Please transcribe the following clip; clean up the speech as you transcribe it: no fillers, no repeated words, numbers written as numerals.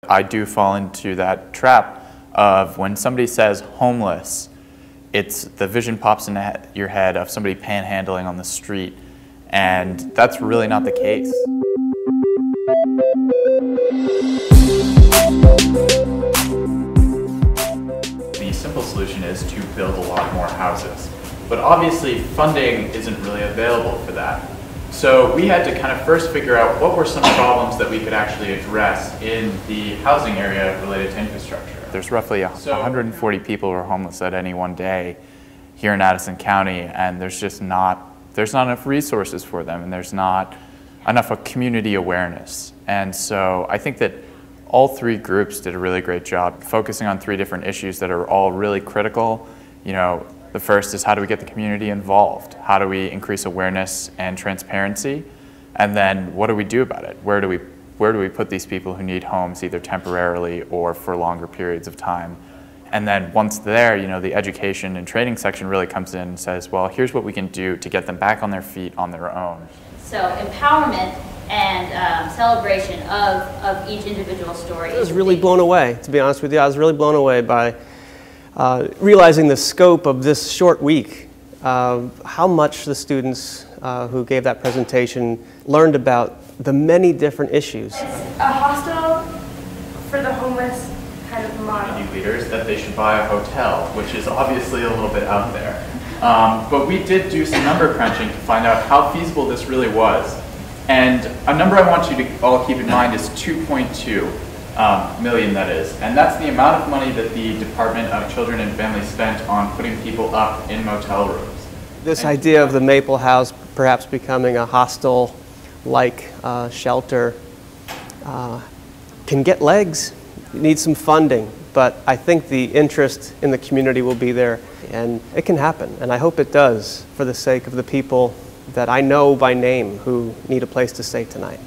I do fall into that trap of when somebody says homeless, the vision pops into your head of somebody panhandling on the street, and that's really not the case. The simple solution is to build a lot more houses, but obviously funding isn't really available for that. So we had to kind of first figure out what were some problems that we could actually address in the housing area related to infrastructure. There's roughly 140 people who are homeless at any one day here in Addison County, and there's not enough resources for them, and there's not enough of community awareness. And so I think that all three groups did a really great job focusing on three different issues that are all really critical. The first is, how do we get the community involved? How do we increase awareness and transparency? And then what do we do about it? Where do we put these people who need homes, either temporarily or for longer periods of time? And then once there, the education and training section really comes in and says, well, here's what we can do to get them back on their feet on their own. So empowerment and celebration of each individual story. I was really blown away, to be honest with you. I was really blown away by realizing the scope of this short week, how much the students who gave that presentation learned about the many different issues. It's a hostel for the homeless kind of model. Community leaders that they should buy a hotel, which is obviously a little bit out there. But we did do some number crunching to find out how feasible this really was. And a number I want you to all keep in mind is 2.2 million, that is. And that's the amount of money that the Department of Children and Families spent on putting people up in motel rooms. This idea of the Maple House perhaps becoming a hostel-like shelter can get legs. It needs some funding, but I think the interest in the community will be there, and it can happen, and I hope it does, for the sake of the people that I know by name who need a place to stay tonight.